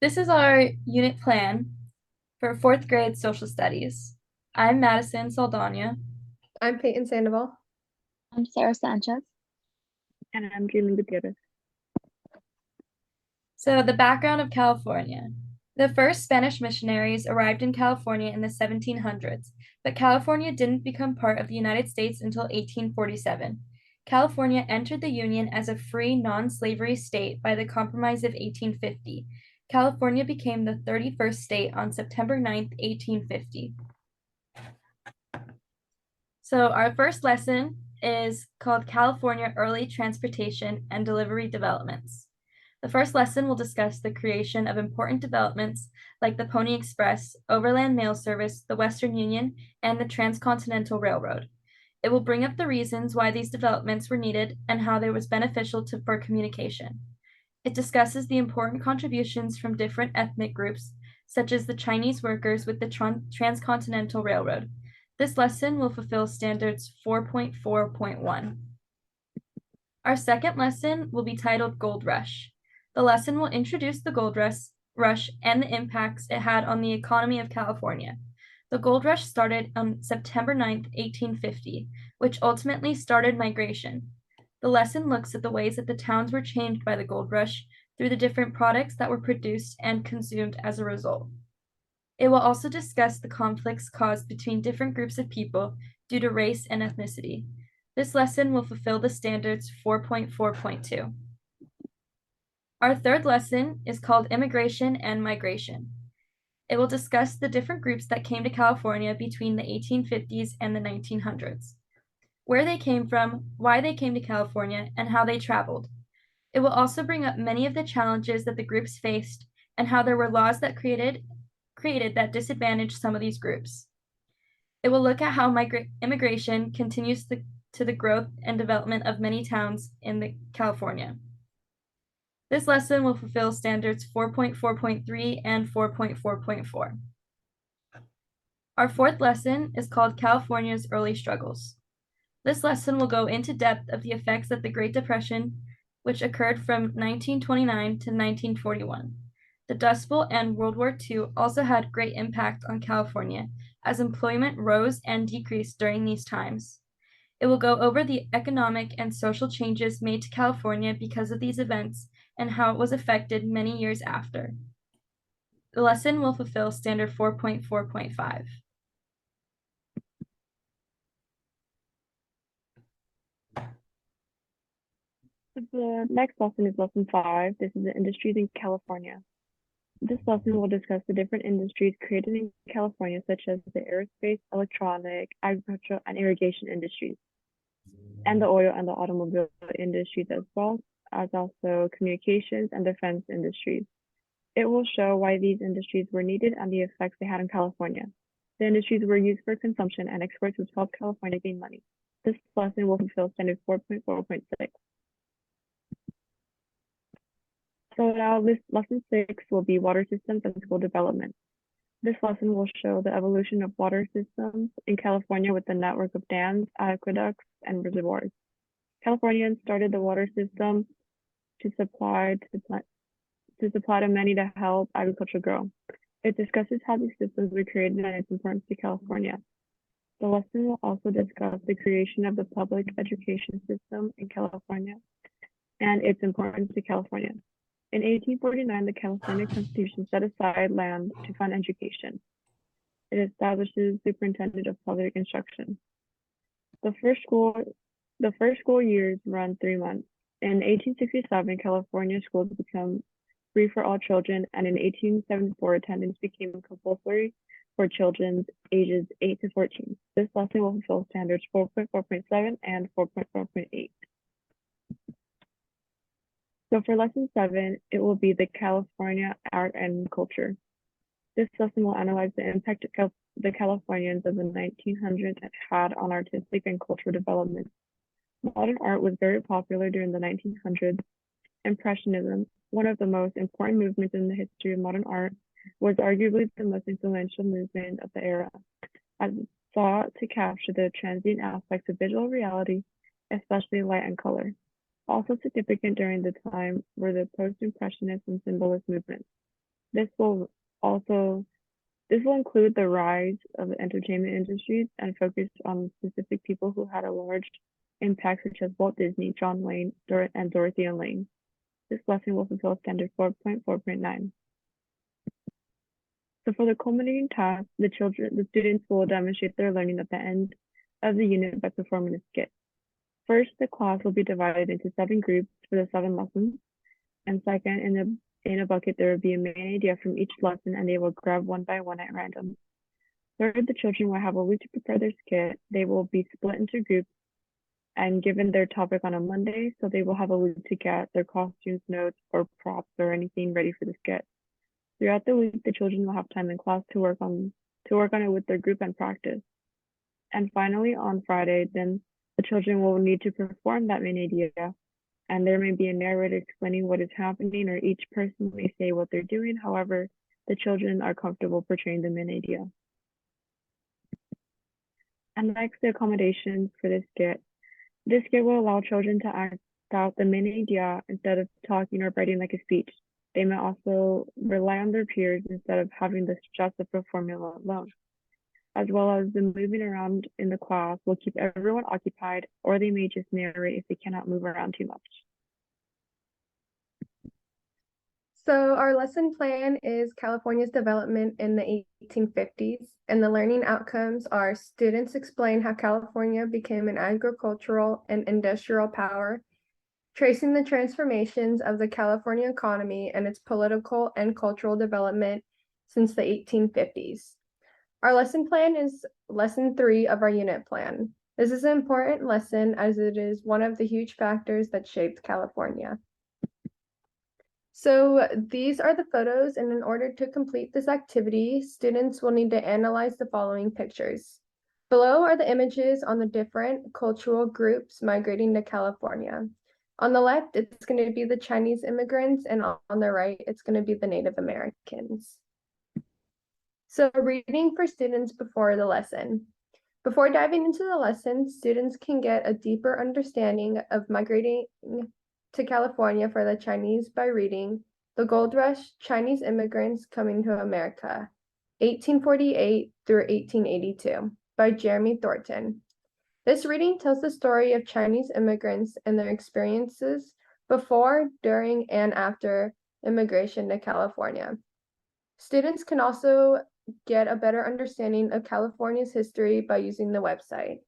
This is our unit plan for fourth grade social studies. I'm Madison Saldana. I'm Peyton Sandoval. I'm Sarah Sanchez. And I'm Julie Gutierrez. So, the background of California. The first Spanish missionaries arrived in California in the 1700s, but California didn't become part of the United States until 1847. California entered the Union as a free, non-slavery state by the Compromise of 1850. California became the 31st state on September 9th, 1850. So our first lesson is called California Early Transportation and Delivery Developments. The first lesson will discuss the creation of important developments like the Pony Express, Overland Mail Service, the Western Union, and the Transcontinental Railroad. It will bring up the reasons why these developments were needed and how they was beneficial for communication. It discusses the important contributions from different ethnic groups, such as the Chinese workers with the Transcontinental Railroad. This lesson will fulfill standards 4.4.1. Our second lesson will be titled Gold Rush. The lesson will introduce the gold rush and the impacts it had on the economy of California. The gold rush started on September 9th, 1850, which ultimately started migration. The lesson looks at the ways that the towns were changed by the gold rush through the different products that were produced and consumed as a result. It will also discuss the conflicts caused between different groups of people due to race and ethnicity. This lesson will fulfill the standards 4.4.2. Our third lesson is called Immigration and Migration. It will discuss the different groups that came to California between the 1850s and the 1900s, where they came from, why they came to California, and how they traveled. It will also bring up many of the challenges that the groups faced and how there were laws that created that disadvantaged some of these groups. It will look at how immigration continues to the growth and development of many towns in California. This lesson will fulfill standards 4.4.3 and 4.4.4. Our fourth lesson is called California's Early Struggles. This lesson will go into depth of the effects of the Great Depression, which occurred from 1929 to 1941. The Dust Bowl and World War II also had great impact on California, as employment rose and decreased during these times. It will go over the economic and social changes made to California because of these events and how it was affected many years after. The lesson will fulfill standard 4.4.5. The next lesson is lesson 5. This is the industries in California. This lesson will discuss the different industries created in California, such as the aerospace, electronic, agricultural, and irrigation industries, and the oil and the automobile industries as well, as also communications and defense industries. It will show why these industries were needed and the effects they had in California. The industries were used for consumption and exports, which helped California gain money. This lesson will fulfill standard 4.4.6. So now lesson 6 will be water systems and school development. This lesson will show the evolution of water systems in California with the network of dams, aqueducts, and reservoirs. Californians started the water system to supply to many to help agriculture grow. It discusses how these systems were created and its importance to California. The lesson will also discuss the creation of the public education system in California and its importance to California. In 1849, the California Constitution set aside land to fund education. It establishes superintendent of public instruction. The first school years run 3 months. In 1867, California schools become free for all children, and in 1874, attendance became compulsory for children ages 8 to 14. This lesson will fulfill standards 4.4.7 and 4.4.8. So for lesson 7, it will be the California art and culture. This lesson will analyze the impact the Californians of the 1900s had on artistic and cultural development. Modern art was very popular during the 1900s. Impressionism, one of the most important movements in the history of modern art, was arguably the most influential movement of the era, as it sought to capture the transient aspects of visual reality, especially light and color. Also significant during the time were the post-impressionist and symbolist movements. This will also this will include the rise of the entertainment industries and focus on specific people who had a large impact, such as Walt Disney, John Wayne, and Dorothy and Lane. This lesson will fulfill standard 4.4.9. So for the culminating task, the students will demonstrate their learning at the end of the unit by performing a skit. First, the class will be divided into 7 groups for the 7 lessons. And second, in a bucket, there will be a main idea from each lesson, and they will grab one by one at random. Third, the children will have a week to prepare their skit. They will be split into groups and given their topic on a Monday, so they will have a week to get their costumes, notes, or props, or anything ready for the skit. Throughout the week, the children will have time in class to work on it with their group and practice. And finally, on Friday, then the children will need to perform that main idea, and there may be a narrator explaining what is happening, or each person may say what they're doing. However, the children are comfortable portraying the main idea. And next, the accommodations for this skit. This skit will allow children to act out the main idea instead of talking or writing like a speech. They may also rely on their peers instead of having the stress of performing alone. As well as the moving around in the class will keep everyone occupied, or they may just narrate if they cannot move around too much. So our lesson plan is California's development in the 1850s, and the learning outcomes are students explain how California became an agricultural and industrial power, tracing the transformations of the California economy and its political and cultural development since the 1850s. Our lesson plan is lesson 3 of our unit plan. This is an important lesson as it is one of the huge factors that shaped California. So these are the photos, and in order to complete this activity, students will need to analyze the following pictures. Below are the images on the different cultural groups migrating to California. On the left, it's going to be the Chinese immigrants, and on the right, it's going to be the Native Americans. So reading for students before the lesson. Before diving into the lesson, students can get a deeper understanding of migrating to California for the Chinese by reading The Gold Rush, Chinese Immigrants Coming to America, 1848 through 1882 by Jeremy Thornton. This reading tells the story of Chinese immigrants and their experiences before, during, and after immigration to California. Students can also get a better understanding of California's history by using the website.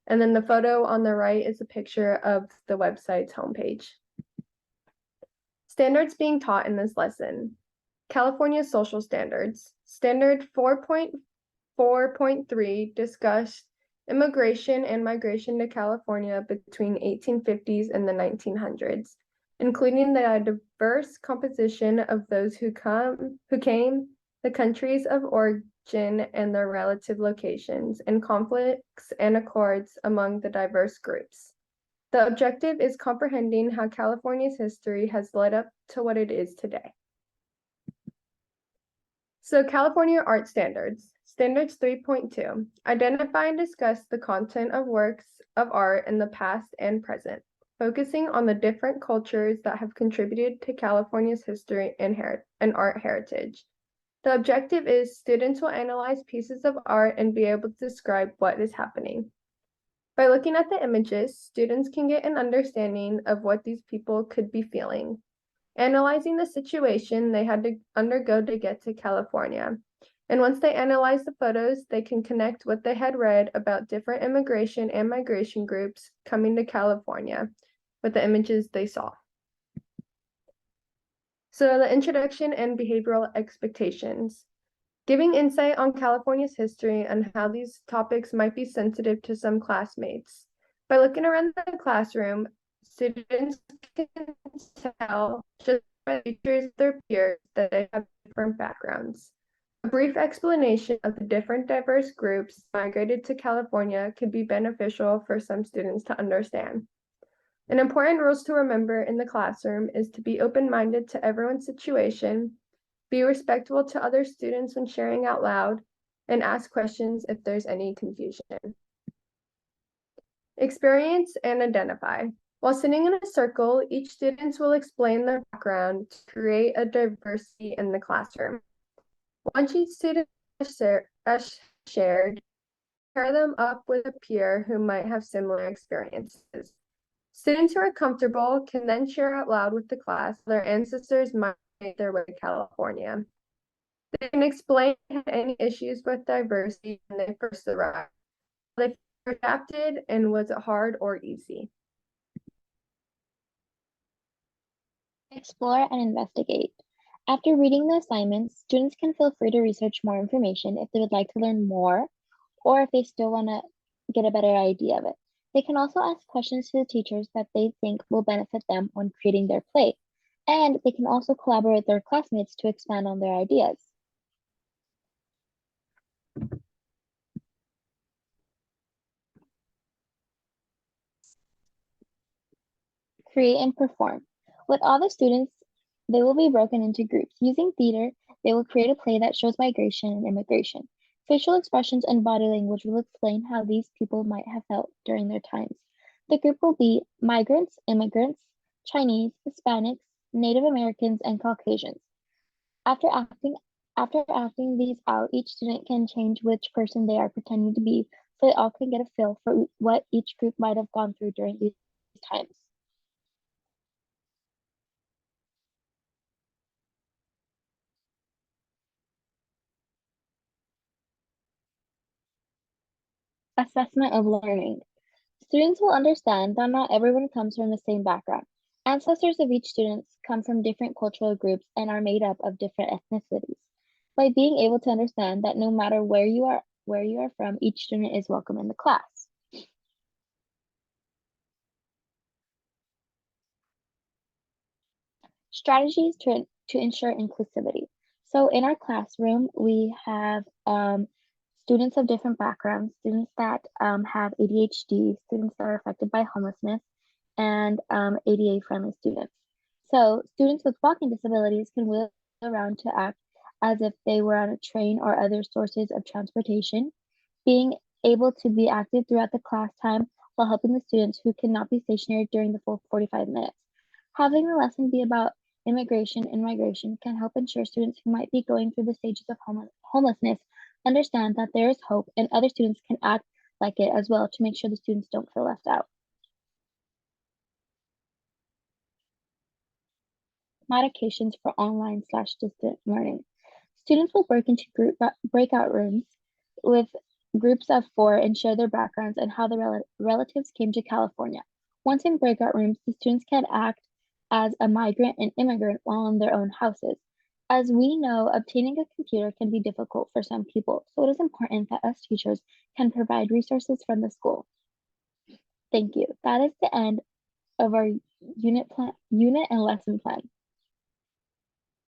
And then the photo on the right is a picture of the website's homepage. Standards being taught in this lesson. California social standards. Standard 4.4.3 discussed immigration and migration to California between 1850s and the 1900s, including the diverse composition of those who came, the countries of origin and their relative locations, and conflicts and accords among the diverse groups. The objective is comprehending how California's history has led up to what it is today. So California art standards. Standards 3.2. Identify and discuss the content of works of art in the past and present, focusing on the different cultures that have contributed to California's history and art heritage. The objective is students will analyze pieces of art and be able to describe what is happening. By looking at the images, students can get an understanding of what these people could be feeling, analyzing the situation they had to undergo to get to California. And once they analyze the photos, they can connect what they had read about different immigration and migration groups coming to California with the images they saw. So the introduction and behavioral expectations. Giving insight on California's history and how these topics might be sensitive to some classmates. By looking around the classroom, students can tell just by the features of their peers that they have different backgrounds. A brief explanation of the different diverse groups migrated to California could be beneficial for some students to understand. An important rule to remember in the classroom is to be open-minded to everyone's situation, be respectful to other students when sharing out loud, and ask questions if there's any confusion. Experience and identify. While sitting in a circle, each student will explain their background to create a diversity in the classroom. Once each student has shared, pair them up with a peer who might have similar experiences. Students who are comfortable can then share out loud with the class their ancestors might make their way to California. They can explain any issues with diversity when they first arrived. They adapted and was it hard or easy? Explore and investigate. After reading the assignments, students can feel free to research more information if they would like to learn more or if they still want to get a better idea of it. They can also ask questions to the teachers that they think will benefit them when creating their play. And they can also collaborate with their classmates to expand on their ideas. Create and perform. With all the students, they will be broken into groups. Using theater, they will create a play that shows migration and immigration. Facial expressions and body language will explain how these people might have felt during their times. The group will be migrants, immigrants, Chinese, Hispanics, Native Americans, and Caucasians. After acting these out, each student can change which person they are pretending to be so they all can get a feel for what each group might have gone through during these times. Assessment of learning. Students will understand that not everyone comes from the same background. Ancestors of each student come from different cultural groups and are made up of different ethnicities. By being able to understand that no matter where you are from, each student is welcome in the class. Strategies to ensure inclusivity. So in our classroom, we have students of different backgrounds, students that have ADHD, students that are affected by homelessness, and ADA-friendly students. So students with walking disabilities can wheel around to act as if they were on a train or other sources of transportation, being able to be active throughout the class time while helping the students who cannot be stationary during the full 45 minutes. Having the lesson be about immigration and migration can help ensure students who might be going through the stages of homelessness understand that there is hope and other students can act like it as well to make sure the students don't feel left out. Modifications for online/distant learning. Students will break into breakout rooms with groups of 4 and share their backgrounds and how the relatives came to California. Once in breakout rooms, the students can act as a migrant and immigrant while in their own houses. As we know, obtaining a computer can be difficult for some people, so it is important that us teachers can provide resources from the school. Thank you. That is the end of our unit and lesson plan.